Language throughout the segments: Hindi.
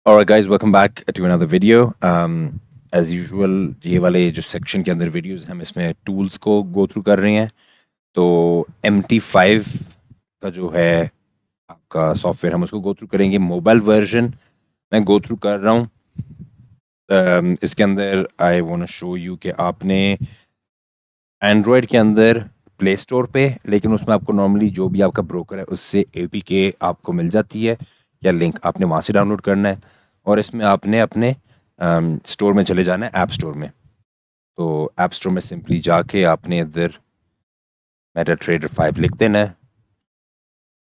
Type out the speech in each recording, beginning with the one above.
Alright guys, welcome back to another video. As usual ये वाले जो सेक्शन के अंदर वीडियोस हम इसमें टूल्स को गो थ्रू कर रहे हैं। तो MT5 का जो है आपका सॉफ्टवेयर हम उसको गो थ्रू करेंगे। मोबाइल वर्जन मैं गो थ्रू कर रहा हूँ। इसके अंदर I want to show you कि आपने एंड्रॉयड के अंदर प्ले स्टोर पे, लेकिन उसमें आपको नॉर्मली जो भी आपका ब्रोकर है उससे APK आपको मिल जाती है या लिंक आपने वहाँ से डाउनलोड करना है। और इसमें आपने अपने स्टोर में चले जाना है, ऐप स्टोर में। तो ऐप स्टोर में सिंपली जाके आपने इधर MetaTrader 5 लिख देना है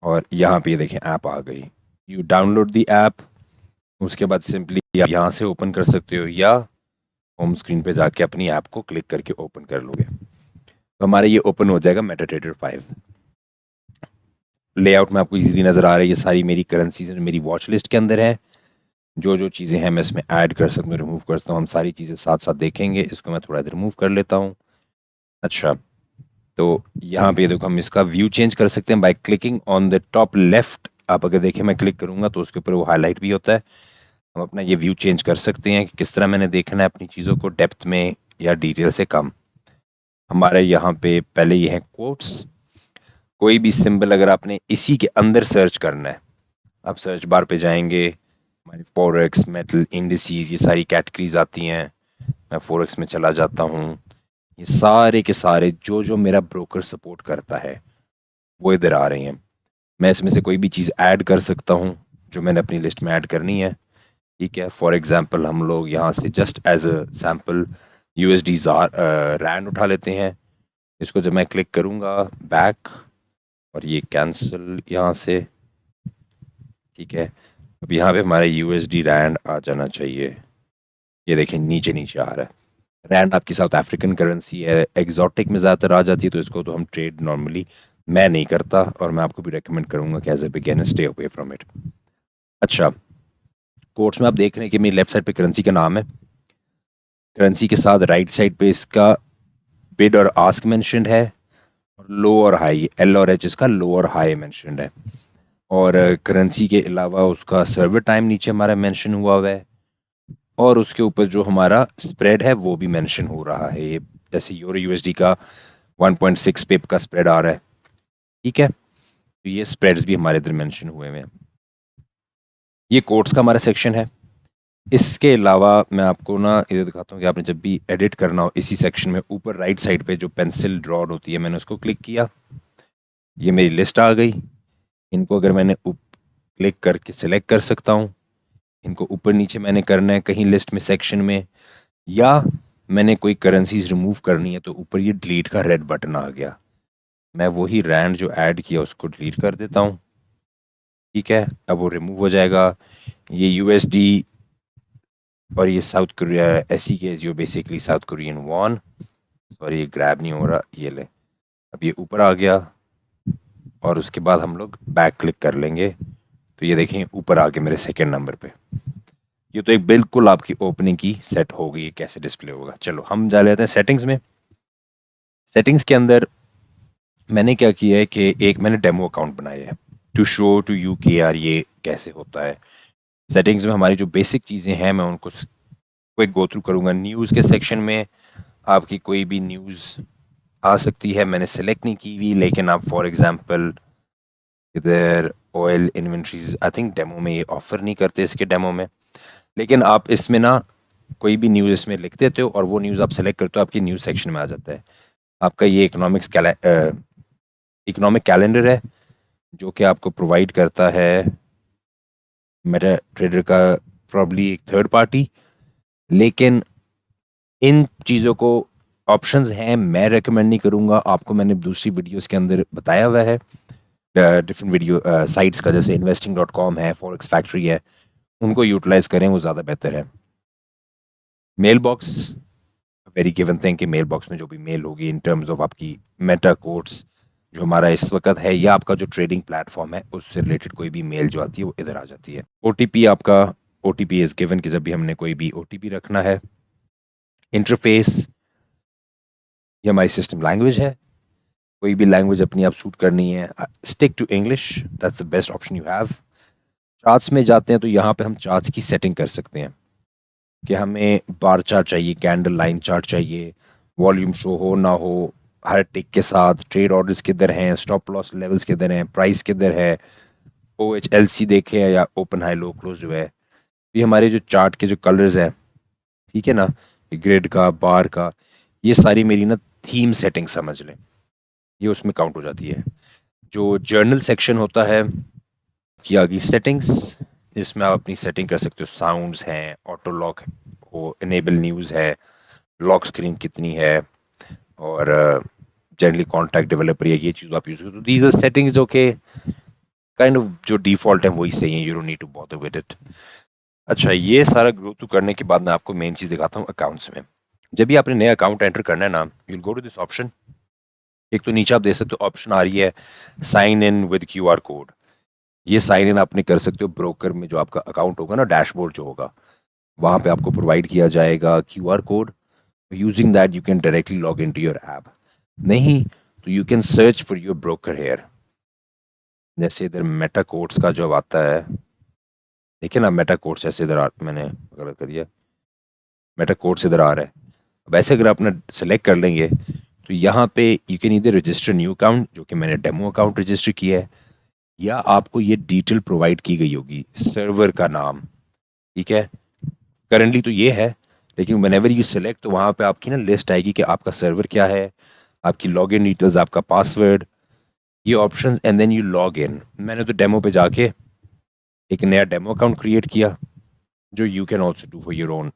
और यहाँ पे ये देखें ऐप आ गई। यू डाउनलोड दी ऐप, उसके बाद सिंपली आप यहाँ से ओपन कर सकते हो या होम स्क्रीन पे जाके अपनी ऐप को क्लिक करके ओपन कर लोगे। तो हमारे ये ओपन हो जाएगा MetaTrader 5। लेआउट में आपको इजीली नज़र आ रहा है, ये सारी मेरी करेंसीज मेरी वॉच लिस्ट के अंदर है। जो जो चीज़ें हैं मैं इसमें ऐड कर सकता हूँ, रिमूव कर सकता हूँ, हम सारी चीज़ें साथ साथ देखेंगे। इसको मैं थोड़ा इधर रिमूव कर लेता हूँ। अच्छा, तो यहाँ पे देखो हम इसका व्यू चेंज कर सकते हैं bye clicking on the top left. आप अगर देखें मैं क्लिक करूँगा तो उसके ऊपर वो हाईलाइट भी होता है। हम अपना ये व्यू चेंज कर सकते हैं कि किस तरह मैंने देखना है अपनी चीज़ों को, डेप्थ में या डिटेल से कम। हमारे यहाँ पे पहले ये है कोट्स। कोई भी सिंबल अगर आपने इसी के अंदर सर्च करना है, आप सर्च बार पे जाएंगे, हमारे फॉरेक्स, मेटल, इंडिसेस, ये सारी कैटेगरीज आती हैं। मैं फॉरेक्स में चला जाता हूँ। ये सारे के सारे जो जो मेरा ब्रोकर सपोर्ट करता है वो इधर आ रहे हैं। मैं इसमें से कोई भी चीज़ ऐड कर सकता हूँ जो मैंने अपनी लिस्ट में ऐड करनी है। ठीक है, फॉर एग्जांपल हम लोग यहाँ से just as a sample USD rand उठा लेते हैं। इसको जब मैं क्लिक करूँगा बैक और ये कैंसिल यहाँ से, ठीक है, अब यहाँ पे हमारा USD रैंड आ जाना चाहिए। ये देखें नीचे नीचे आ रहा है। रैंड आपकी साउथ अफ्रीकन करेंसी है, एग्जॉटिक में ज़्यादातर आ जाती है, तो इसको तो हम ट्रेड नॉर्मली मैं नहीं करता और मैं आपको भी रेकमेंड करूँगा कि as a beginner stay away from it. अच्छा, कोट्स में आप देख रहे हैं कि मेरी लेफ्ट साइड पे करेंसी का नाम है। करेंसी के साथ राइट साइड पे इसका बिड और आस्क मेंशन्ड है, और लो और हाई, L और H इसका लो और हाई मेंशन्ड है। और करेंसी के अलावा उसका सर्वर टाइम नीचे हमारा मेंशन हुआ है, और उसके ऊपर जो हमारा स्प्रेड है वो भी मेंशन हो रहा है। ये जैसे यूरो USD का 1.6 पिप का स्प्रेड आ रहा है, ठीक है, तो ये स्प्रेड्स भी हमारे इधर मेंशन हुए हैं। ये कोट्स का हमारा सेक्शन है। इसके अलावा मैं आपको ना इधर दिखाता हूँ कि आपने जब भी एडिट करना हो इसी सेक्शन में ऊपर राइट साइड पे जो पेंसिल ड्रॉड होती है, मैंने उसको क्लिक किया, ये मेरी लिस्ट आ गई। इनको अगर मैंने क्लिक करके सिलेक्ट कर सकता हूँ। इनको ऊपर नीचे मैंने करना है कहीं लिस्ट में, सेक्शन में, या मैंने कोई करेंसीज रिमूव करनी है तो ऊपर ये डिलीट का रेड बटन आ गया। मैं वही रैंड जो ऐड किया उसको डिलीट कर देता हूँ। ठीक है, अब वो रिमूव हो जाएगा। ये USD और ये साउथ कोरिया SEK जो basically south Korean von. Sorry ये ग्रैब नहीं हो रहा, ये ले, अब ये ऊपर आ गया। और उसके बाद हम लोग बैक क्लिक कर लेंगे तो ये देखें ऊपर आ गया मेरे सेकेंड नंबर पे। ये तो एक बिल्कुल आपकी ओपनिंग की सेट हो गई, कैसे डिस्प्ले होगा। चलो हम जा लेते हैं सेटिंग्स में। सेटिंग्स के अंदर मैंने क्या किया है कि एक मैंने डेमो अकाउंट बनाया है टू शो टू यू कि यार ये कैसे होता है। सेटिंग्स में हमारी जो बेसिक चीज़ें हैं मैं उनको क्विक गो थ्रू करूँगा। न्यूज़ के सेक्शन में आपकी कोई भी न्यूज़ आ सकती है, मैंने सेलेक्ट नहीं की हुई, लेकिन आप फॉर एग्जांपल इधर oil inventories, I think demo में ये ऑफ़र नहीं करते इसके डेमो में, लेकिन आप इसमें ना कोई भी न्यूज़ इसमें लिख देते हो और वो न्यूज़ आप सेलेक्ट करते हो, आपकी न्यूज़ सेक्शन में आ जाता है। आपका ये इकोनॉमिक कैलेंडर है जो कि आपको प्रोवाइड करता है मेटा ट्रेडर का प्रॉब्ली एक थर्ड पार्टी। लेकिन इन चीज़ों को ऑप्शंस हैं, मैं रेकमेंड नहीं करूँगा आपको। मैंने दूसरी वीडियोस के अंदर बताया हुआ है डिफरेंट वीडियो साइट्स का, जैसे investing.com है, फॉरेक्स फैक्ट्री है, उनको यूटिलाइज करें, वो ज़्यादा बेहतर है। Mail box, very given thing कि मेल बॉक्स में जो भी मेल होगी इन टर्म्स ऑफ आपकी मेटा कोड्स जो हमारा इस वक्त है, या आपका जो ट्रेडिंग प्लेटफॉर्म है उससे रिलेटेड कोई भी मेल जो आती है वो इधर आ जाती है। OTP आपका, OTP इज़ गिवन कि जब भी हमने कोई भी OTP रखना है। इंटरफेस, ये हमारी सिस्टम लैंग्वेज है, कोई भी लैंग्वेज अपनी आप सूट करनी है, stick to English, that's the best option you have. Charts में जाते हैं तो यहाँ पे हम चार्ट्स की सेटिंग कर सकते हैं कि हमें बार चार्ट चाहिए, कैंडल लाइन चार्ट चाहिए, वॉल्यूम शो हो ना हो, हर टिक के साथ ट्रेड ऑर्डर्स किधर हैं, स्टॉप लॉस लेवल्स किधर हैं, प्राइस किधर है, ओ एच एल सी देखें या ओपन हाई लो क्लोज जो है। ये हमारे जो चार्ट के जो कलर्स हैं, ठीक है ना, ग्रिड का, बार का, ये सारी मेरी ना थीम सेटिंग समझ लें, ये उसमें काउंट हो जाती है। जो जर्नल सेक्शन होता है की आगे सेटिंग्स, इसमें आप अपनी सेटिंग कर सकते हो, साउंड्स हैं, ऑटो लॉक हो, इनेबल न्यूज़ है, लॉक स्क्रीन कितनी है, और जनरली कॉन्टैक्ट डेवलपर, ये चीज़ आप यूज़ करो। तो दीज आर सेटिंग्स जो कि काइंड ऑफ जो डिफ़ॉल्ट है वही सही है, you don't need to bother with it. अच्छा, ये सारा ग्रो थ्रू करने के बाद मैं आपको मेन चीज़ दिखाता हूँ अकाउंट्स में। जब भी आपने नया अकाउंट एंटर करना है ना, you will go to this option. एक तो नीचे आप देख सकते हो ऑप्शन आ रही है sign in with QR code. ये साइन इन आपने कर सकते हो ब्रोकर में, जो आपका अकाउंट होगा ना, डैशबोर्ड जो होगा वहाँ पे आपको प्रोवाइड किया जाएगा QR code. Using that you can directly log in to your app. नहीं तो you can search for your broker here. जैसे इधर मेटा कोड्स का जो आता है, देखिए ना, मेटा कोड्स ऐसे इधर मैंने गलत कर दिया, मेटा कोड्स इधर आ रहा है। अब ऐसे अगर अपना सेलेक्ट कर लेंगे तो यहाँ पे यू कैन इधर रजिस्टर न्यू अकाउंट, जो कि मैंने डेमो अकाउंट रजिस्टर किया है, या आपको ये डिटेल प्रोवाइड की गई होगी, सर्वर का नाम, ठीक है। करंटली तो ये है, लेकिन व्हेनेवर यू सेलेक्ट तो वहाँ पे आपकी ना लिस्ट आएगी कि आपका सर्वर क्या है, आपकी लॉगिन डिटेल्स, आपका पासवर्ड, ये options, and then you log in. मैंने तो डेमो पे जाके एक नया डेमो अकाउंट क्रिएट किया, जो you can also do for your own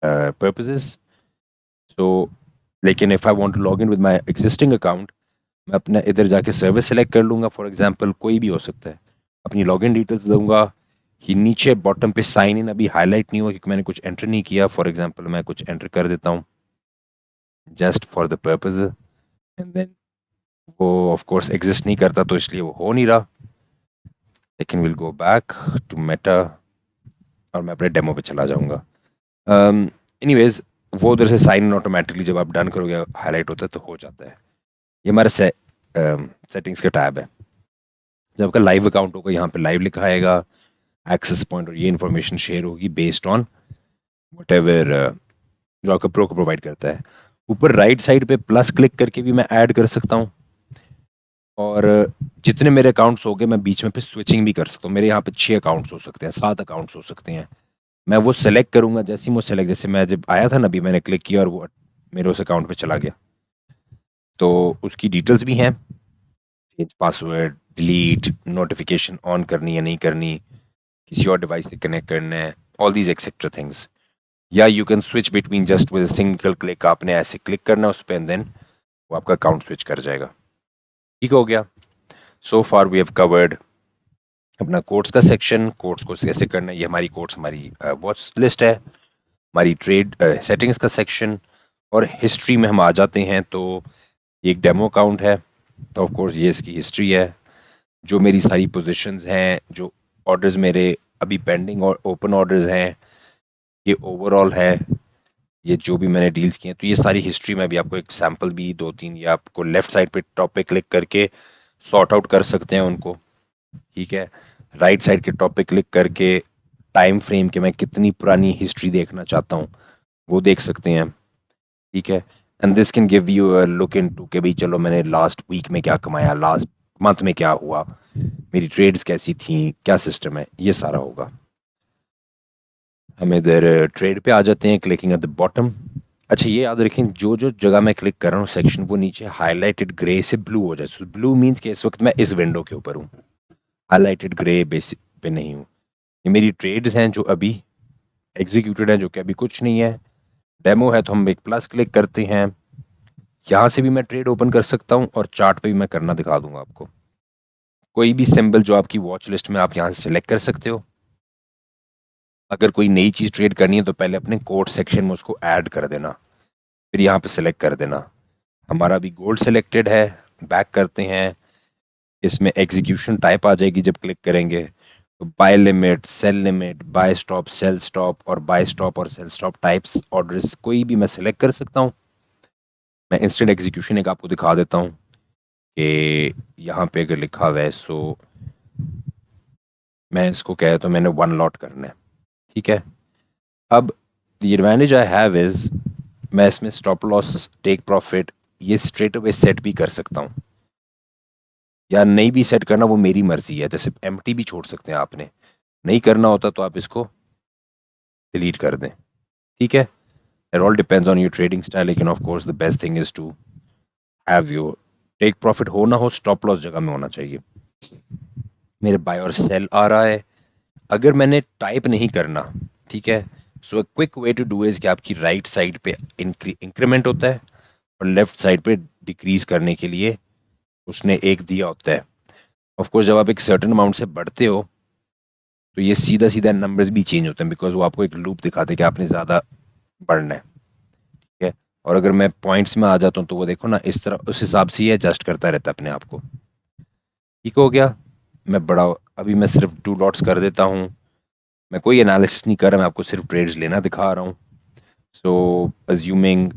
purposes. So लेकिन if I want to log in with my existing account, मैं अपना इधर जाके सर्विस सेलेक्ट कर लूँगा, फॉर एग्जांपल कोई भी हो सकता है, अपनी लॉगिन डिटेल्स दूंगा। कि नीचे बॉटम पे साइन इन अभी हाईलाइट नहीं हुआ क्योंकि मैंने कुछ एंटर नहीं किया, फॉर एग्जांपल मैं कुछ एंटर कर देता हूँ just for the purpose, and then वो ऑफ कोर्स एग्जिस्ट नहीं करता तो इसलिए वो हो नहीं रहा। लेकिन will go back to Meta और मैं अपने डेमो पे चला जाऊंगा। एनीवेज, वो उधर से साइन इन ऑटोमेटिकली जब आप डन करोगे हाईलाइट होता है तो हो जाता है। ये हमारा सेटिंग्स का टैब है। जब आपका लाइव अकाउंट होगा यहाँ पे लाइव लिखा आएगा, एक्सेस पॉइंट, और ये इन्फॉर्मेशन शेयर होगी बेस्ड ऑन वट एवर जो आपका ब्रोकर प्रोवाइड करता है। ऊपर राइट साइड पे प्लस क्लिक करके भी मैं ऐड कर सकता हूँ, और जितने मेरे अकाउंट्स हो गए मैं बीच में फिर स्विचिंग भी कर सकता हूँ। मेरे यहाँ पे 6 अकाउंट्स हो सकते हैं, 7 अकाउंट्स हो सकते हैं। मैं वो सेलेक्ट करूँगा, जैसे ही वो सेलेक्ट, जैसे मैं जब आया था ना अभी, मैंने क्लिक किया और वो मेरे उस अकाउंट पे चला गया, तो उसकी डिटेल्स भी हैं, change password, delete, notification on करनी या नहीं करनी, किसी और डिवाइस से कनेक्ट करना है, ऑल दीज एक्सेट्रा थिंग्स। या you can switch between just with single click, आपने ऐसे क्लिक करना उस पर एंड देन वो आपका अकाउंट स्विच कर जाएगा। ठीक हो गया। सो फार वी हैव कवर्ड अपना कोड्स का सेक्शन, कोड्स को कैसे करना है, ये हमारी कोड्स, हमारी वॉच लिस्ट है, हमारी ट्रेड सेटिंग्स का सेक्शन। और हिस्ट्री में हम आ जाते हैं तो एक डेमो अकाउंट है, तो ऑफ कोर्स ये इसकी हिस्ट्री है, जो मेरी सारी पोजीशंस हैं, जो ऑर्डर्स मेरे अभी पेंडिंग और ओपन ऑर्डर्स हैं, ये ओवरऑल है, ये जो भी मैंने डील्स किए हैं। तो ये सारी हिस्ट्री में भी आपको एक सैम्पल भी 2-3, या आपको लेफ्ट साइड पे टॉप पे क्लिक करके सॉर्ट आउट कर सकते हैं उनको, ठीक है। राइट साइड के टॉप पे क्लिक करके टाइम फ्रेम के मैं कितनी पुरानी हिस्ट्री देखना चाहता हूँ वो देख सकते हैं, ठीक है। And this can give you a look into कि भाई चलो मैंने लास्ट वीक में क्या कमाया, लास्ट मंथ में क्या हुआ, मेरी ट्रेड्स कैसी थी, क्या सिस्टम है, ये सारा होगा। हम इधर ट्रेड पे आ जाते हैं, क्लिकिंग एट द बॉटम। अच्छा, ये याद रखें, जो जो जगह मैं क्लिक कर रहा हूँ सेक्शन, वो नीचे हाईलाइटेड ग्रे से ब्लू हो जाए। ब्लू मीन्स कि इस वक्त मैं इस विंडो के ऊपर हूँ, हाईलाइटेड ग्रे बेसिक पे नहीं हूँ। ये मेरी ट्रेड्स हैं जो अभी एग्जीक्यूटेड हैं, जो कि अभी कुछ नहीं है, डेमो है। तो हम एक प्लस क्लिक करते हैं, यहाँ से भी मैं ट्रेड ओपन कर सकता हूँ, और चार्ट पे भी मैं करना दिखा दूंगा आपको। कोई भी सिंबल जो आपकी वॉच लिस्ट में, आप यहाँ से सिलेक्ट कर सकते हो। अगर कोई नई चीज़ ट्रेड करनी है तो पहले अपने कोड सेक्शन में उसको ऐड कर देना, फिर यहाँ पे सिलेक्ट कर देना। हमारा भी गोल्ड सिलेक्टेड है, बैक करते हैं, इसमें एग्जीक्यूशन टाइप आ जाएगी जब क्लिक करेंगे, तो buy limit, sell limit, buy stop, sell stop, और बाय स्टॉप और सेल स्टॉप टाइप्स ऑर्डर्स कोई भी मैं सिलेक्ट कर सकता हूँ। मैं इंस्टेंट एग्जीक्यूशन एक आपको दिखा देता हूँ कि यहाँ पे अगर लिखा हुआ है, सो मैं इसको कह तो मैंने 1 लॉट करना है, ठीक है। अब the advantage I have is मैं इसमें स्टॉप लॉस, टेक प्रॉफिट ये स्ट्रेट अवे सेट भी कर सकता हूँ, या नहीं भी सेट करना वो मेरी मर्जी है। जैसे एम्प्टी भी छोड़ सकते हैं आपने, नहीं करना होता तो आप इसको डिलीट कर दें, ठीक है। It all depends on your trading style, लेकिन of course the best thing is to have your take profit हो ना हो, स्टॉप लॉस जगह में होना चाहिए। मेरे बाय और सेल आ रहा है, अगर मैंने टाइप नहीं करना, ठीक है, so quick way to do is कि आपकी राइट साइड पे इंक्रीमेंट होता है और लेफ्ट साइड पे डिक्रीज करने के लिए उसने एक दिया होता है। ऑफ कोर्स जब आप एक सर्टेन अमाउंट से बढ़ते हो तो ये सीधा सीधा नंबर्स भी चेंज होते हैं, बिकॉज वो आपको एक लूप दिखाते हैं कि आपने ज़्यादा बढ़ना है, ठीक है। और अगर मैं पॉइंट्स में आ जाता हूँ तो वो देखो ना इस तरह, उस हिसाब से ये एडजस्ट करता रहता है अपने आप को, ठीक हो गया। मैं बड़ा अभी मैं सिर्फ 2 लॉट्स कर देता हूँ, मैं कोई एनालिसिस नहीं कर रहा, मैं आपको सिर्फ ट्रेड्स लेना दिखा रहा हूँ। सो अज्यूमिंग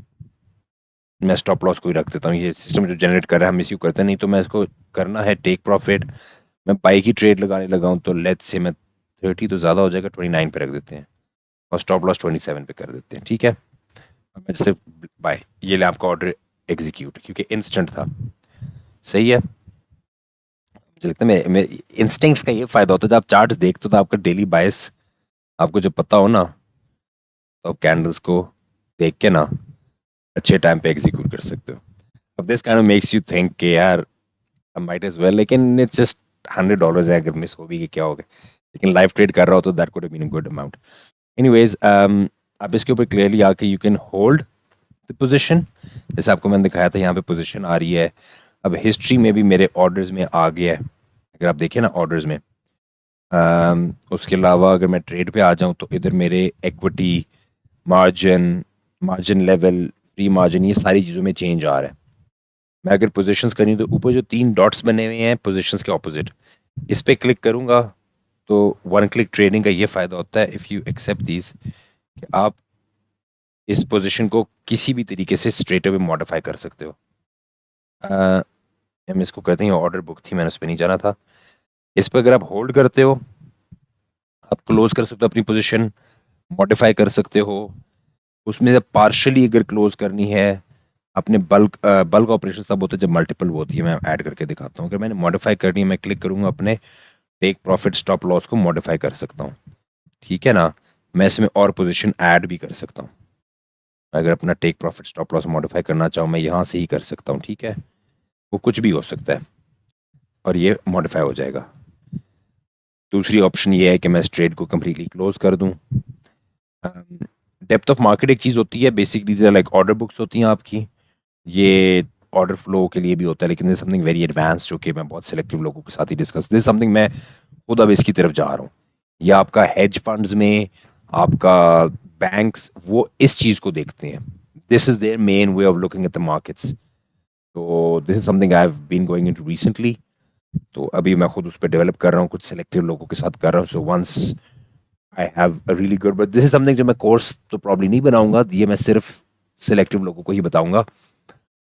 मैं स्टॉप लॉस को ही रख देता हूँ, ये सिस्टम जो जनरेट कर रहा है हम इसी को करते हैं, नहीं तो मैं इसको करना है टेक प्रॉफिट, मैं बाई की ट्रेड लगाने लगा हूँ तो लेट्स से मैं 30 तो ज़्यादा हो जाएगा, 29 पे रख देते हैं और स्टॉप लॉस 27 पे कर देते हैं, ठीक है। अब मैं जैसे बाय ये ले आपका ऑर्डर एग्जीक्यूट, क्योंकि इंस्टेंट था, सही है। मुझे लगता है मेरे इंस्टिंक्ट्स का ये फ़ायदा होता है, जब आप चार्ट्स देखते हो तो आपका डेली बायस आपको जब पता हो ना, तो आप कैंडल्स को देख के ना अच्छे टाइम पे एग्जीक्यूट कर सकते हो। अब this kind of makes you think कि यार आई माइट एज वेल, लेकिन इट्स जस्ट $100 है, अगर मिस हो भी कि क्या हो गया, लेकिन लाइव ट्रेड कर रहा हो तो that could have been a good amount. Anyways आप इसके ऊपर क्लियरली आके you can hold the position, जैसे आपको मैंने दिखाया था यहाँ पे पोजीशन आ रही है। अब हिस्ट्री में भी मेरे ऑर्डर्स में आ गया है, अगर आप देखें ना ऑर्डर्स में। उसके अलावा अगर मैं ट्रेड पे आ जाऊँ तो इधर मेरे equity, margin, margin level, pre margin, ये सारी चीज़ों में चेंज आ रहा है। मैं अगर पोजीशंस करनी तो ऊपर जो 3 डॉट्स बने हुए हैं पोजीशंस के ऑपोजिट, इस पे क्लिक करूँगा तो 1 क्लिक ट्रेडिंग का ये फ़ायदा होता है, इफ़ यू एक्सेप्ट दीज, कि आप इस पोजीशन को किसी भी तरीके से स्ट्रेट अवे मॉडिफाई कर सकते हो। हम इसको कहते हैं ऑर्डर बुक थी, मैंने उस पर नहीं जाना था। इस पर अगर आप होल्ड करते हो आप क्लोज कर सकते हो अपनी पोजीशन, मॉडिफाई कर सकते हो। उसमें जब पार्शली अगर क्लोज करनी है, अपने बल्क ऑपरेशन तब होते हैं जब मल्टीपल वो होती है, मैं ऐड करके दिखाता हूँ। अगर मैंने मॉडिफाई करनी है मैं क्लिक करूँगा अपने टेक प्रॉफिट स्टॉप लॉस को मॉडिफाई कर सकता हूँ, ठीक है ना। मैं इसमें और पोजीशन ऐड भी कर सकता हूँ, अगर अपना take profit stop loss modify करना चाहूँ मैं यहाँ से ही कर सकता हूँ, ठीक है। वो कुछ भी हो सकता है और ये मॉडिफाई हो जाएगा। दूसरी ऑप्शन ये है कि मैं इस ट्रेड को कम्प्लीटली क्लोज कर दूँ। डेप्थ ऑफ मार्केट एक चीज़ होती है, बेसिकली लाइक ऑर्डर बुक्स होती हैं आपकी, ये ऑर्डर फ्लो के लिए भी होता है, लेकिन दिस समथिंग वेरी एडवांस जो कि मैं बहुत सिलेक्टिव लोगों के साथ ही डिस्कस, दिस समथिंग मैं खुद अब इसकी तरफ जा रहा हूँ। या आपका हेज फंड्स में, आपका बैंक्स वो इस चीज़ को देखते हैं, this is their main way of looking at the markets. तो this is something I have been going into recently, तो अभी मैं खुद उस पर डेवलप कर रहा हूँ, कुछ सिलेक्टिव लोगों के साथ कर रहा हूँ। So once I have a really good, but this is something जो मैं कोर्स तो प्रॉब्ली नहीं बनाऊंगा, ये मैं सिर्फ सिलेक्टिव लोगों को ही बताऊंगा,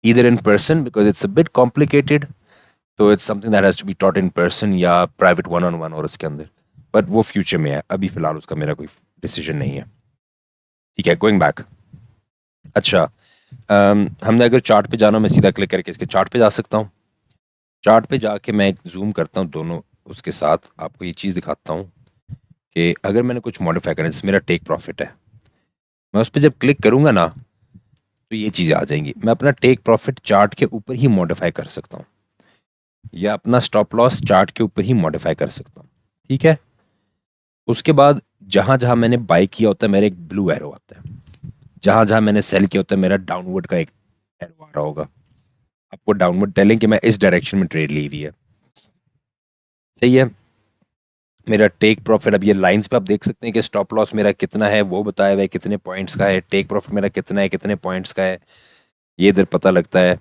either in person because it's a bit complicated, so it's something that has to be taught in person या private one on one और उसके अंदर, but वो future में है, अभी फिलहाल उसका मेरा कोई डिसीजन नहीं है, ठीक है। गोइंग बैक, अच्छा हमने अगर चार्ट पे जाना, मैं सीधा क्लिक करके इसके चार्ट पे जा सकता हूँ। चार्ट पे जाके मैं जूम करता हूँ दोनों, उसके साथ आपको ये चीज़ दिखाता हूँ कि अगर मैंने कुछ मॉडिफाई करना है, जैसे मेरा टेक प्रॉफिट है, मैं उस पर जब क्लिक करूँगा ना तो ये चीज़ें आ जाएंगी। मैं अपना टेक प्रॉफिट चार्ट के ऊपर ही मॉडिफाई कर सकता हूँ या अपना स्टॉप लॉस चार्ट के ऊपर ही मॉडिफाई कर सकता हूँ, ठीक है। उसके बाद जहां जहां मैंने बाई किया होता है मेरा एक ब्लू एरो आता है, जहां जहां मैंने सेल किया होता है मेरा डाउनवर्ड का एक एरो आ रहा होगा, आपको डाउनवर्ड टेलिंग कि मैं इस डायरेक्शन में ट्रेड ली हुई है, सही है। मेरा टेक प्रॉफिट, अब ये लाइंस पे आप देख सकते हैं कि स्टॉप लॉस मेरा कितना है वो बताया हुआ है, कितने पॉइंट्स का है, टेक प्रॉफिट मेरा कितना है, कितने पॉइंट्स का है, ये इधर पता लगता है।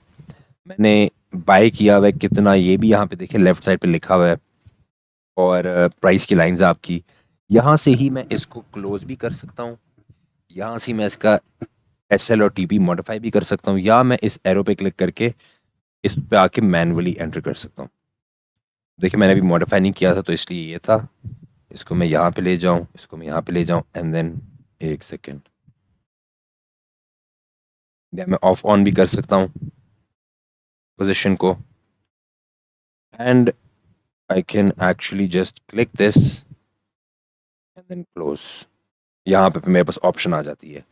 मैंने बाय किया हुआ है कितना, ये भी यहाँ पे देखें लेफ्ट साइड पे लिखा हुआ है, और प्राइस की लाइंस आपकी, यहाँ से ही मैं इसको क्लोज भी कर सकता हूँ, यहाँ से मैं इसका एसएल और टीपी मॉडिफाई भी कर सकता हूँ, या मैं इस एरो पे क्लिक करके इस पे आके मैनुअली एंटर कर सकता हूँ। देखिए मैंने अभी मॉडिफाई नहीं किया था तो इसलिए ये था, इसको मैं यहाँ पे ले जाऊँ, इसको मैं यहाँ पे ले जाऊँ एंड देन एक सेकेंड, या मैं ऑफ ऑन भी कर सकता हूँ पोजीशन को, and I can actually just click this and then close. यहाँ पे मेरे पास ऑप्शन आ जाती है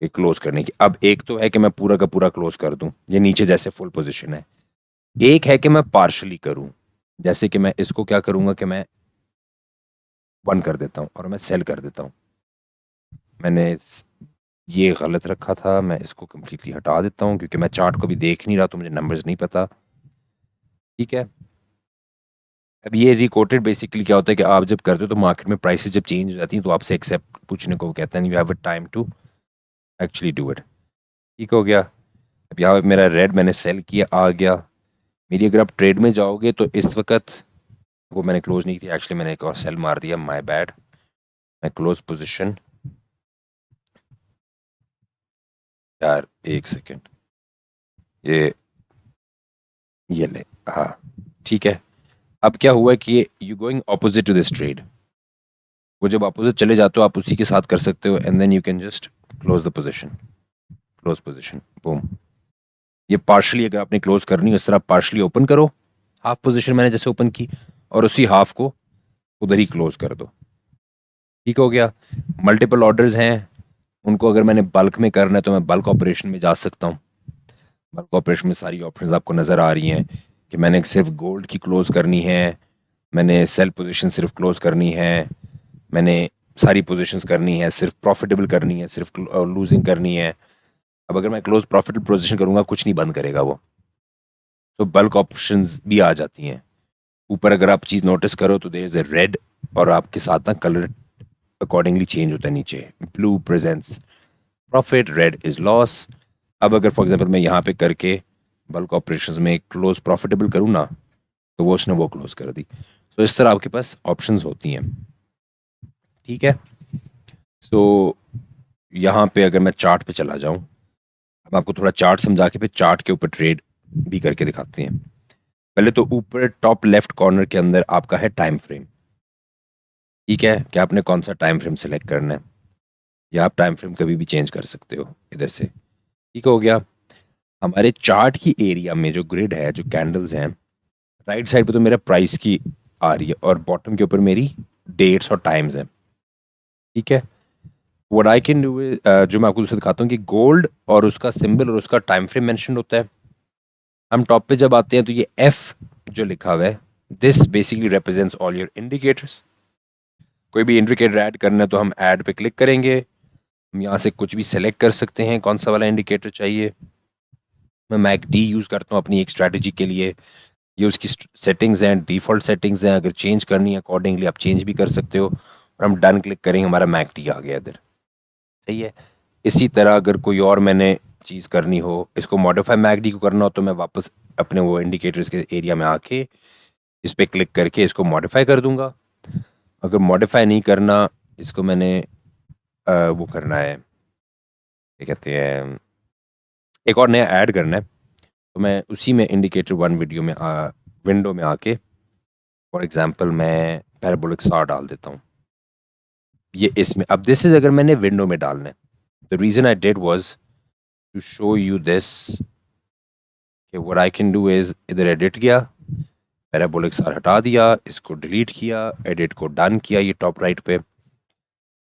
कि क्लोज करने की। अब एक तो है कि मैं पूरा का पूरा क्लोज कर दूं, ये नीचे जैसे फुल पोजीशन है। एक है कि मैं पार्शली करूं, जैसे कि मैं इसको क्या करूंगा कि मैं बंद कर देता हूं और मैं सेल कर देता हूं। मैंने ये गलत रखा था, मैं इसको कंप्लीटली हटा देता हूं क्योंकि मैं चार्ट को भी देख नहीं रहा, तो मुझे नंबर्स नहीं पता। ठीक है, अब ये रिकोटेड बेसिकली क्या होता है कि आप जब करते हो तो मार्केट में प्राइसेस जब चेंज हो जाती हैं तो आपसे एक्सेप्ट पूछने को कहते हैं, you have a time to actually do it. ठीक हो गया। अब यहाँ पे मेरा रेड मैंने सेल किया आ गया मेरी। अगर आप ट्रेड में जाओगे तो इस वक्त वो मैंने क्लोज नहीं की थी, एक्चुअली मैंने एक और सेल मार दिया, माय बैड। मैं क्लोज पोजीशन, यार एक सेकेंड, ये ले, हाँ ठीक है। अब क्या हुआ कि you going opposite to this trade, वो जब अपोजिट चले जाते हो आप उसी के साथ कर सकते हो and then you can just close the position, close position, boom. ये पार्शली अगर आपने क्लोज करनी हो इस तरह पार्शली ओपन करो, हाफ पोजीशन मैंने जैसे ओपन की, और उसी हाफ को उधर ही क्लोज कर दो। ठीक हो गया। मल्टीपल ऑर्डर्स हैं, उनको अगर मैंने बल्क में करना है तो मैं बल्क ऑपरेशन में जा सकता हूँ। बल्क ऑपरेशन में सारी ऑप्शंस आपको नज़र आ रही हैं कि मैंने सिर्फ गोल्ड की क्लोज करनी है, मैंने सेल पोजीशन सिर्फ क्लोज करनी है, मैंने सारी पोजीशंस करनी है, सिर्फ प्रॉफिटेबल करनी है, सिर्फ लूजिंग करनी है। अब अगर मैं क्लोज प्रॉफिटेबल पोजीशन करूंगा कुछ नहीं बंद करेगा वो, तो बल्क ऑप्शंस भी आ जाती हैं। ऊपर अगर आप चीज़ नोटिस करो तो देयर इज अ रेड, और आपके साथ ना कलर अकॉर्डिंगली चेंज होता है। नीचे blue presents profit, red is loss. अब अगर फॉर एग्जांपल मैं यहाँ पे करके बल्क ऑपरेशंस में क्लोज प्रॉफिटेबल करूँ ना, तो वो उसने वो क्लोज कर दी। तो इस तरह आपके पास ऑप्शंस होती हैं। ठीक है, सो यहाँ पे अगर मैं चार्ट पे चला जाऊँ, अब आपको थोड़ा चार्ट समझा के फिर चार्ट के ऊपर ट्रेड भी करके दिखाते हैं। पहले तो ऊपर टॉप लेफ्ट कॉर्नर के अंदर आपका है टाइम फ्रेम। ठीक है, कि आपने कौन सा टाइम फ्रेम सेलेक्ट करना है, या आप टाइम फ्रेम कभी भी चेंज कर सकते हो इधर से। ठीक हो गया। हमारे चार्ट की एरिया में जो ग्रिड है, जो कैंडल्स हैं, राइट साइड पे तो मेरा प्राइस की आ रही है और बॉटम के ऊपर मेरी डेट्स और टाइम्स हैं। ठीक है, व्हाट आई कैन डू, जो मैं आपको दूसरा दिखाता हूँ कि गोल्ड और उसका सिंबल और उसका टाइम फ्रेम मेंशन होता है। हम टॉप पे जब आते हैं तो ये एफ जो लिखा हुआ है, this basically represents all your indicators. कोई भी इंडिकेटर ऐड करना है तो हम ऐड पे क्लिक करेंगे, हम यहाँ से कुछ भी सेलेक्ट कर सकते हैं कौन सा वाला इंडिकेटर चाहिए। मैं मैकडी यूज़ करता हूँ अपनी एक स्ट्रैटेजी के लिए। ये उसकी सेटिंग्स हैं, डिफ़ॉल्ट सेटिंग्स हैं, अगर चेंज करनी है अकॉर्डिंगली आप चेंज भी कर सकते हो। और हम डन क्लिक करेंगे, हमारा मैकडी आ गया इधर। सही है। इसी तरह अगर कोई और मैंने चीज़ करनी हो, इसको मॉडिफाई मैकडी को करना हो, तो मैं वापस अपने वो इंडिकेटर्स के एरिया में आके इस पर क्लिक करके इसको मॉडिफाई कर दूंगा। अगर मॉडिफाई नहीं करना, इसको मैंने वो करना है, क्या कहते हैं, एक और नया ऐड करना है, तो मैं उसी में इंडिकेटर वन वीडियो में विंडो में आके फॉर एग्जांपल मैं पैराबोलिक सार डाल देता हूँ ये इसमें। अब दिस इज अगर मैंने विंडो में डालना है, the reason I did was to show you this कि what I can do is, इधर एडिट गया, पैराबोलिक सार हटा दिया, इसको डिलीट किया, एडिट को डन किया, ये टॉप राइट पे।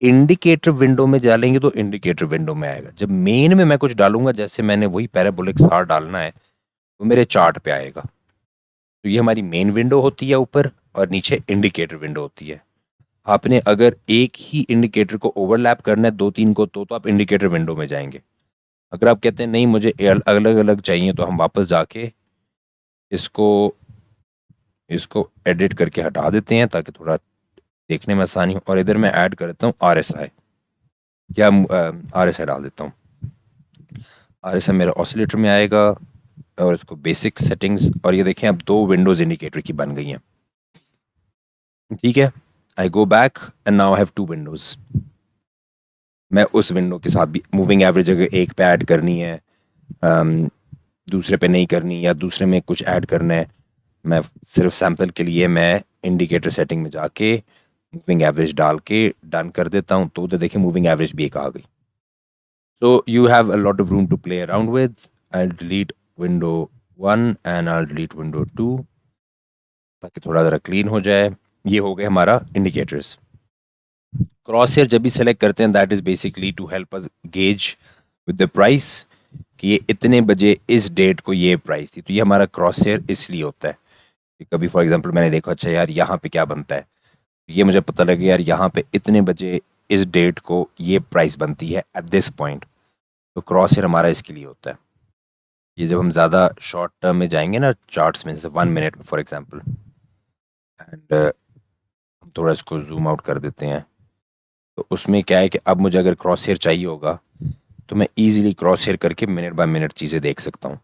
इंडिकेटर विंडो में डालेंगे तो इंडिकेटर विंडो में आएगा। जब मेन में मैं कुछ डालूंगा, जैसे मैंने वही पैराबोलिक सार डालना है, तो मेरे चार्ट पे आएगा। तो ये हमारी मेन विंडो होती है ऊपर, और नीचे इंडिकेटर विंडो होती है। आपने अगर एक ही इंडिकेटर को ओवरलैप करना है दो तीन को, तो आप इंडिकेटर विंडो में जाएंगे। अगर आप कहते हैं नहीं मुझे अलग अलग चाहिए, तो हम वापस जाके इसको इसको एडिट करके हटा देते हैं ताकि थोड़ा देखने में आसानी हो। और इधर मैं ऐड कर देता हूँ RSI, क्या RSI डाल देता हूँ। RSI मेरा ऑसिलेटर में आएगा, और इसको बेसिक सेटिंग्स, और ये देखें अब दो विंडोज इंडिकेटर की बन गई हैं। ठीक है, I go back and now I have two windows. मैं उस विंडो के साथ भी मूविंग एवरेज अगर एक पे ऐड करनी है, दूसरे पे नहीं करनी, या दूसरे में कुछ ऐड करना है, मैं सिर्फ सैंपल के लिए मैं इंडिकेटर सेटिंग में जाके मूविंग एवरेज डाल के डन कर देता हूँ, तो उधर देखिए मूविंग एवरेज भी एक आ गई. So you have a lot of room to play around with. I'll delete window 1 and I'll delete window 2 ताकि थोड़ा ज़रा क्लीन हो जाए. ये हो गए हमारा इंडिकेटर्स. क्रॉस हेयर जब भी सेलेक्ट करते हैं, that is basically to help us gauge with the price कि ये इतने बजे इस डेट को ये प्राइस थी. तो ये हमारा क्रॉस हेयर इसलिए होता है कि कभी फॉर एग्जांपल मैंने देखा, अच्छा यार यहाँ पे क्या बनता है, ये मुझे पता लगे यार यहाँ पे इतने बजे इस डेट को ये प्राइस बनती है एट दिस पॉइंट. तो क्रॉस हेयर हमारा इसके लिए होता है. ये जब हम ज़्यादा शॉर्ट टर्म में जाएंगे ना चार्ट्स में, जैसे 1 मिनट में फॉर एग्जांपल, एंड हम थोड़ा इसको जूम आउट कर देते हैं, तो उसमें क्या है कि अब मुझे अगर क्रॉस हेयर चाहिए होगा तो मैं इजीली क्रॉस हेयर करके मिनट बाय मिनट चीज़ें देख सकता हूँ.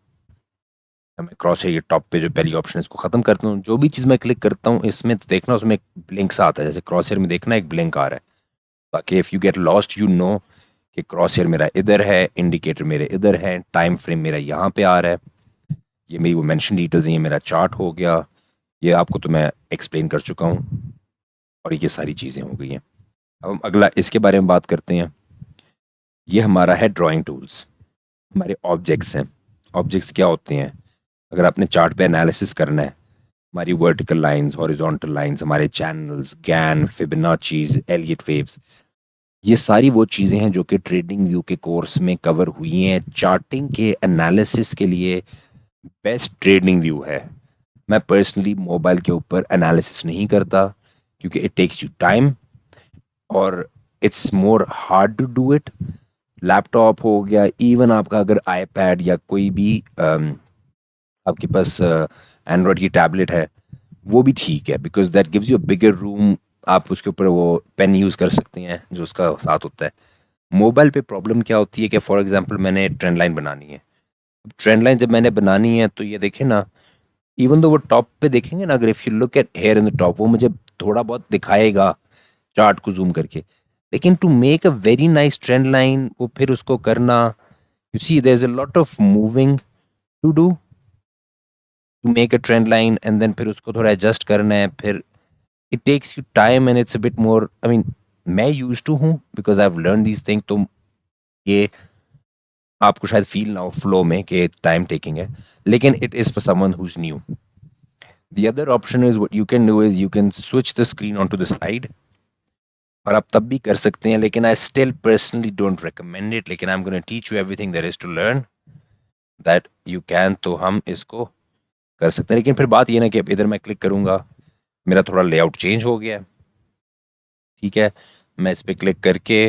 मैं क्रॉस हेयर टॉप पे जो पहली ऑप्शन है इसको ख़त्म करता हूँ. जो भी चीज़ मैं क्लिक करता हूँ इसमें, तो देखना उसमें एक ब्लिंक सा आता है, जैसे क्रॉस हेयर में देखना एक ब्लिंक आ रहा है, ताकि if you get lost you know कि क्रॉस हेयर मेरा इधर है, इंडिकेटर मेरे इधर है, टाइम फ्रेम मेरा यहाँ पे आ रहा है. ये मेरी वो मेंशन डिटेल्स हैं, ये मेरा चार्ट हो गया. ये आपको तो मैं एक्सप्लेन कर चुका हूँ और ये सारी चीज़ें हो गई हैं. अब हम अगला इसके बारे में बात करते हैं. ये हमारा है ड्राइंग टूल्स, हमारे ऑब्जेक्ट्स हैं. ऑब्जेक्ट्स क्या होते हैं? अगर आपने चार्ट पे एनालिसिस करना है, हमारी वर्टिकल लाइंस, हॉरिजॉन्टल लाइंस, हमारे चैनल्स, गैन, फिबोनाचीज, एलियट वेव्स, ये सारी वो चीज़ें हैं जो कि ट्रेडिंग व्यू के कोर्स में कवर हुई हैं. चार्टिंग के एनालिसिस के लिए बेस्ट ट्रेडिंग व्यू है. मैं पर्सनली मोबाइल के ऊपर एनालिसिस नहीं करता क्योंकि इट टेक्स यू टाइम और it's more hard to do it. Laptop हो गया, इवन आपका अगर आईपैड या कोई भी आपके पास एंड्रॉयड की टैबलेट है, वो भी ठीक है, because that gives you a bigger room. आप उसके ऊपर वो पेन यूज़ कर सकते हैं जो उसका साथ होता है. मोबाइल पे प्रॉब्लम क्या होती है कि फॉर एग्जांपल मैंने ट्रेंड लाइन बनानी है. ट्रेंड लाइन जब मैंने बनानी है तो ये देखें ना, इवन दो वो टॉप पे देखेंगे ना, अगर if you look at here in the top, वो मुझे थोड़ा बहुत दिखाएगा चार्ट को जूम करके. लेकिन to make a very nice trend line, वो फिर उसको करना, you see there is a lot of moving to do to make a trend line, and then फिर उसको थोड़ा एडजस्ट करना है. फिर it takes you time and it's a bit more, I mean मैं यूज टू हूँ because I have learn these thing. तो ये आपको शायद फील ना हो फ्लो में कि टाइम टेकिंग है, लेकिन it is for someone who is new. The other option is what you can do is you can switch the screen onto the side, और आप तब भी कर सकते हैं, लेकिन I still personally don't recommend it. लेकिन I am gonna teach you everything there is to learn that you can. तो हम इसको कर सकते हैं, लेकिन फिर बात ये ना कि अब इधर मैं क्लिक करूंगा, मेरा थोड़ा लेआउट चेंज हो गया है. ठीक है, मैं इस पर क्लिक करके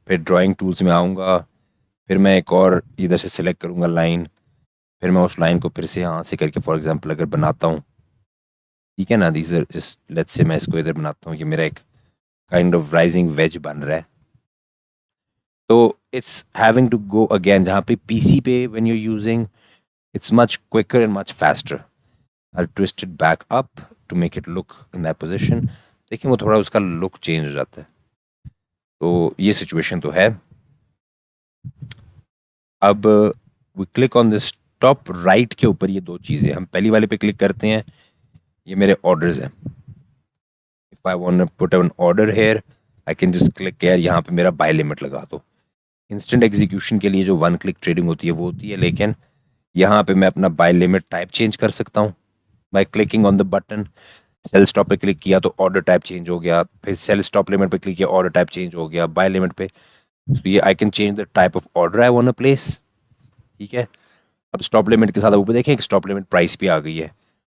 फिर ड्राइंग टूल्स में आऊँगा, फिर मैं एक और इधर से सिलेक्ट करूँगा लाइन, फिर मैं उस लाइन को फिर से यहाँ से करके फॉर एग्जांपल अगर बनाता हूँ, ठीक है ना, these are just, let's say मैं इसको इधर बनाता हूँ कि मेरा एक काइंड ऑफ राइजिंग वेज बन रहा है. तो it's having to go again, जहाँ पे पीसी पे when you using, it's much quicker and much faster. I twist it back up to make it look in that position. देखिए वो थोड़ा उसका लुक चेंज हो जाता है. तो ये सिचुएशन तो है. अब we click on this top right के ऊपर, ये दो चीज़ें, हम पहली वाले पे क्लिक करते हैं, ये मेरे ऑर्डर्स हैं. If I want to put an order here, I can just click here, यहाँ पे मेरा बाय लिमिट लगा दो. इंस्टेंट एग्जीक्यूशन के लिए जो वन क्लिक ट्रेडिंग होती है वो होती है, लेकिन यहाँ पे मैं अपना बाय लिमिट टाइप चेंज कर सकता हूँ by clicking on the button. Sell stop पे क्लिक किया तो ऑर्डर टाइप चेंज हो गया, फिर सेल स्टॉप लिमिट पे क्लिक किया ऑर्डर टाइप चेंज हो गया, बाय लिमिट पे. तो ये I can change the type of order I want to place. ठीक है, अब स्टॉप लिमिट के साथ ऊपर देखें स्टॉप लिमिट प्राइस भी आ गई है.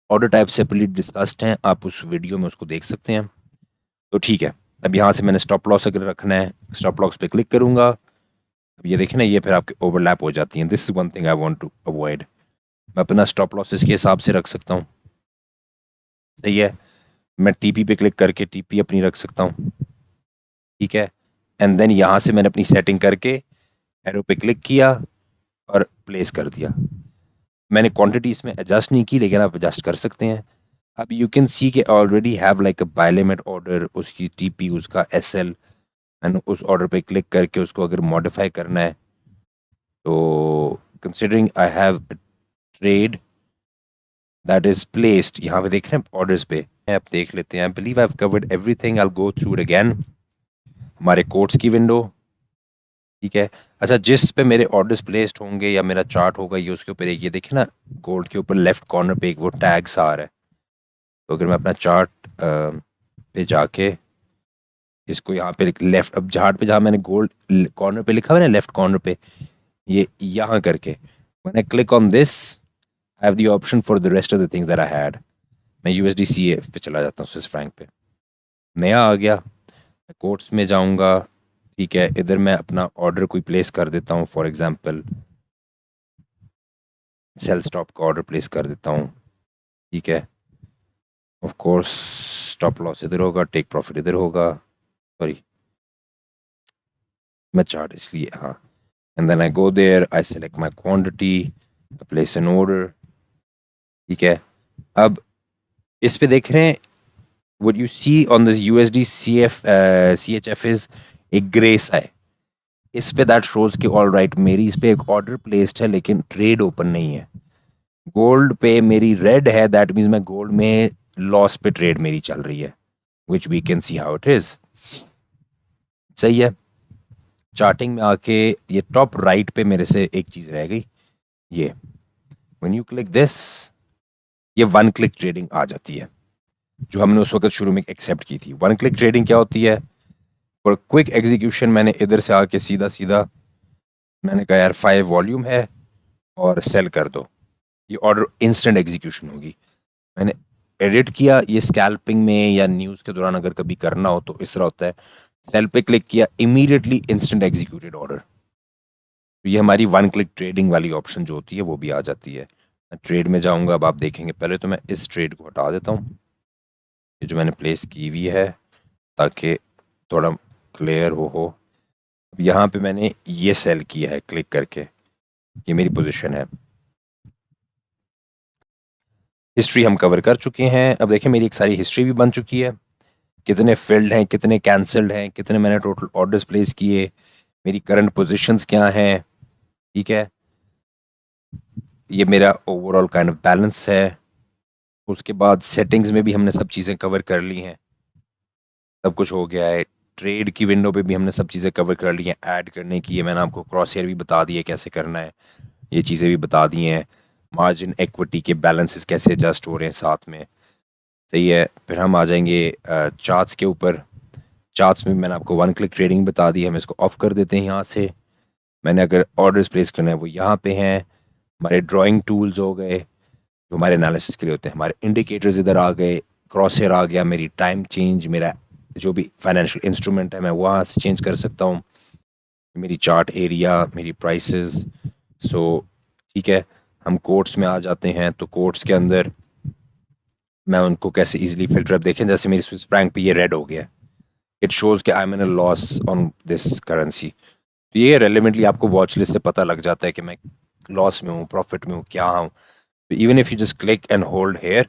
ऑर्डर टाइप सेपरेटली डिस्कस्ड हैं, आप उस वीडियो में उसको देख सकते हैं. तो ठीक है, अब यहाँ से मैंने स्टॉप लॉस अगर रखना है, स्टॉप लॉस पे क्लिक करूंगा. अब ये देखें ना, ये फिर आपके ओवरलैप हो जाती हैं. This is one thing I want to avoid. मैं अपना स्टॉप लॉस इसके हिसाब से रख सकता हूँ. सही है, मैं टीपी पे क्लिक करके टीपी अपनी रख सकता हूँ. ठीक है, एंड देन यहाँ से मैंने अपनी सेटिंग करके एरो पे क्लिक किया और प्लेस कर दिया. मैंने क्वांटिटी इसमें एडजस्ट नहीं की, लेकिन आप एडजस्ट कर सकते हैं. अब यू कैन सी के already have like a buy limit order, उसकी टीपी, उसका एसएल, एंड उस ऑर्डर पे क्लिक करके उसको अगर मॉडिफाई करना है, तो considering I have trade that is placed, यहाँ पे देख रहे हैं ऑर्डर्स पे, हैं, अब देख लेते हैं। I believe I have covered everything, I will go through it again. हमारे कोट्स की विंडो, ठीक है। अच्छा, जिस पे मेरे ऑर्डर्स प्लेस्ड होंगे या मेरा चार्ट होगा, ये उसके ऊपर एक ये देखिए ना, गोल्ड के ऊपर लेफ्ट कॉर्नर पे एक वो टैग्स आ रहा है। तो अगर मैं अपना चार्ट पे जाके इसको यहाँ पे लेफ्ट, अब चार्ट पे जहाँ मैंने गोल्ड कॉर्नर पे लिखा हुआ है ना, लेफ्ट कॉर्नर पे, ये यहाँ करके when I click on this, I have the option for the rest of the things that I had. मैं यूएसडीसी पे चला जाता हूँ, स्विस फ्रैंक पे नया आ गया। कोट्स में जाऊँगा, ठीक है। इधर मैं अपना ऑर्डर कोई प्लेस कर देता हूँ, फॉर एग्जांपल सेल स्टॉप का ऑर्डर प्लेस कर देता हूँ, ठीक है। ऑफ कोर्स स्टॉप लॉस इधर होगा, टेक प्रॉफिट इधर होगा, सॉरी मैं चार्ट इसलिए, हाँ। And then I go there, I select my quantity, place an order, ठीक है। अब इस पे देख रहे हैं, what you see on the USD CHF is एक ग्रे सा है। इस पे दैट शोज कि ऑल राइट, मेरी इस पे एक ऑर्डर प्लेस्ड है लेकिन ट्रेड ओपन नहीं है। गोल्ड पे मेरी रेड है, दैट मीन्स मैं गोल्ड में लॉस पे ट्रेड मेरी चल रही है, which we can see how it is. सही है। चार्टिंग में आके ये टॉप राइट पे मेरे से एक चीज रह गई, ये व्हेन यू क्लिक दिस, ये वन क्लिक ट्रेडिंग आ जाती है, जो हमने उस वक्त शुरू में एक्सेप्ट की थी। वन क्लिक ट्रेडिंग क्या होती है? और क्विक एग्जीक्यूशन, मैंने इधर से आके सीधा सीधा मैंने कहा यार 5 वॉल्यूम है और सेल कर दो, ये ऑर्डर इंस्टेंट एग्जीक्यूशन होगी। मैंने एडिट किया, ये स्कैल्पिंग में या न्यूज़ के दौरान अगर कभी करना हो तो इस तरह होता है, सेल पे क्लिक किया, इमीडिएटली इंस्टेंट एग्जीक्यूटेड ऑर्डर। तो ये हमारी वन क्लिक ट्रेडिंग वाली ऑप्शन जो होती है वो भी आ जाती है। मैं ट्रेड में जाऊंगा, अब आप देखेंगे। पहले तो मैं इस ट्रेड को हटा देता हूँ, ये जो मैंने प्लेस की हुई है, ताकि थोड़ा क्लियर हो। अब यहाँ पे मैंने ये सेल किया है क्लिक करके, ये मेरी पोजीशन है। हिस्ट्री हम कवर कर चुके हैं। अब देखिए मेरी एक सारी हिस्ट्री भी बन चुकी है, कितने फिल्ड हैं, कितने कैंसल्ड हैं, कितने मैंने टोटल ऑर्डर्स प्लेस किए, मेरी करंट पोजीशंस क्या हैं, ठीक है। ये मेरा ओवरऑल काइंड ऑफ बैलेंस है। उसके बाद सेटिंग्स में भी हमने सब चीज़ें कवर कर ली हैं, सब कुछ हो गया है। ट्रेड की विंडो पे भी हमने सब चीज़ें कवर कर ली हैं। ऐड करने की, मैंने आपको क्रॉस हेयर भी बता दिए कैसे करना है, ये चीज़ें भी बता दी हैं। मार्जिन इक्विटी के बैलेंसेस कैसे एडजस्ट हो रहे हैं साथ में, सही है। फिर हम आ जाएंगे चार्ट्स के ऊपर। चार्ट्स में मैंने आपको वन क्लिक ट्रेडिंग बता दी है, हम इसको ऑफ कर देते हैं यहाँ से। मैंने अगर ऑर्डर्स प्लेस करना है वो यहाँ पे हैं। हमारे ड्राइंग टूल्स हो गए जो हमारे एनालिसिस के लिए होते हैं, हमारे इंडिकेटर्स इधर आ गए, क्रॉस हेयर आ गया, मेरी टाइम चेंज, मेरा जो भी फाइनेंशियल इंस्ट्रूमेंट है मैं वहाँ से चेंज कर सकता हूँ, मेरी चार्ट एरिया, मेरी प्राइसेस। सो ठीक है, हम कोट्स में आ जाते हैं। तो कोट्स के अंदर मैं उनको कैसे इजीली फिल्टर, अब देखें जैसे मेरी स्विस फ्रैंक पे ये रेड हो गया, इट शोज कि I am in a loss on this currency. तो ये रेलिवेंटली आपको वॉच लिस्ट से पता लग जाता है कि मैं लॉस में हूँ, प्रॉफिट में हूँ, क्या हूँ। तो even if you just click and hold here,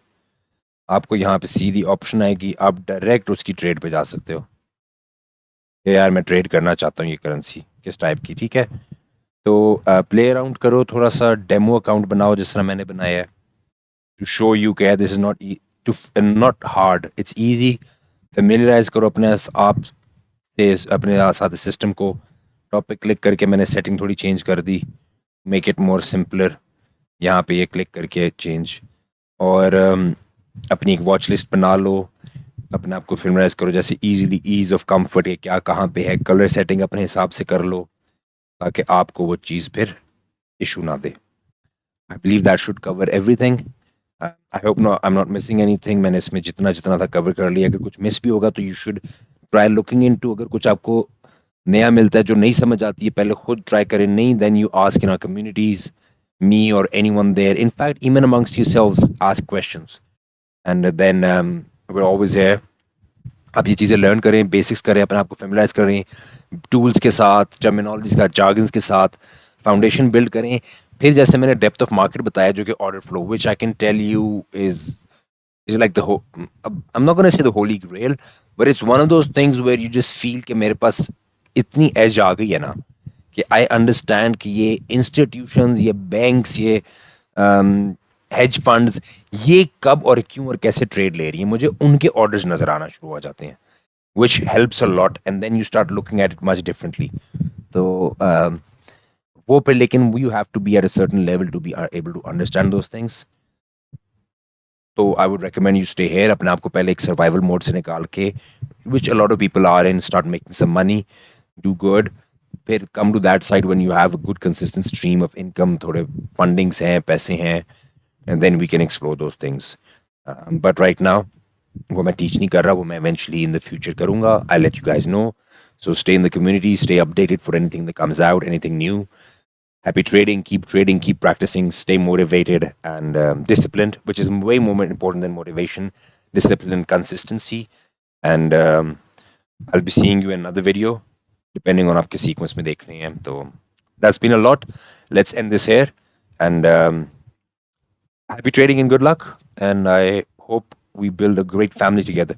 आपको यहाँ पे सीधी ऑप्शन आएगी, आप डायरेक्ट उसकी ट्रेड पे जा सकते हो कि यार मैं ट्रेड करना चाहता हूँ ये करेंसी किस टाइप की, ठीक है। तो प्ले अराउंड करो, थोड़ा सा डेमो अकाउंट बनाओ जिस तरह मैंने बनाया है, टू शो यू कि this is not hard, it's easy. Familiarise करो अपने आप से, अपने साथ सिस्टम को। टॉप पे क्लिक करके मैंने सेटिंग थोड़ी चेंज कर दी, मेक इट मोर सिंपलर। यहाँ पे ये क्लिक करके चेंज, और अपनी एक वॉच लिस्ट बना लो, अपने आप को फेमिलियराइज करो, जैसे इजीली ईज ऑफ कंफर्ट है, क्या कहाँ पे है, कलर सेटिंग अपने हिसाब से कर लो ताकि आपको वो चीज़ फिर इशू ना दे। I believe that should cover everything. I hope no I am not missing anything. मैंने इसमें जितना जितना था कवर कर लिया। अगर कुछ मिस भी होगा तो you should try looking into. अगर कुछ आपको नया मिलता है जो नहीं समझ आती है, पहले खुद ट्राई करें, नहीं then you ask in our communities, me or anyone there. In fact, even amongst yourselves, ask questions. And then we're always here. आप ये चीज़ें लर्न करें, बेसिक्स करें, अपने आप को फेमिलाइज करें टूल्स के साथ, टर्मिनोलॉजीज का, जार्गन्स के साथ, फाउंडेशन बिल्ड करें। फिर जैसे मैंने डेप्थ ऑफ मार्केट बताया, जो कि order flow, which I can tell you is like the I'm not going to say the holy grail, but it's one of those things where you just feel कि मेरे पास इतनी एज आ गई है ना कि आई अंडरस्टैंड कि ये इंस्टीट्यूशंस, ये बैंक्स, ये हेज फंड्स ये कब और क्यों और कैसे ट्रेड ले रही है, मुझे उनके ऑर्डर्स नजर आना शुरू हो जाते हैं, which helps a lot, and then you start looking at it much differently. तो वो पे लेकिन you have to be at a certain level to be able to understand those things. तो I would recommend you stay here, अपने आप को पहले एक survival mode से निकाल के, which a lot of people are in, start making some money, do good, फिर come to that side when you have a good consistent stream of income, थोड़े fundings हैं, पैसे हैं, and then we can explore those things. But right now, वो मैं teach नहीं कर रहा, वो मैं eventually in the future करूँगा. I'll let you guys know. So stay in the community, stay updated for anything that comes out, anything new. Happy trading, keep practicing, stay motivated and disciplined, which is way more important than motivation. Discipline and consistency. And I'll be seeing you in another video, depending on आपके sequence में देख रहे हैं. तो that's been a lot. Let's end this here. And happy trading and good luck. And I hope we build a great family together.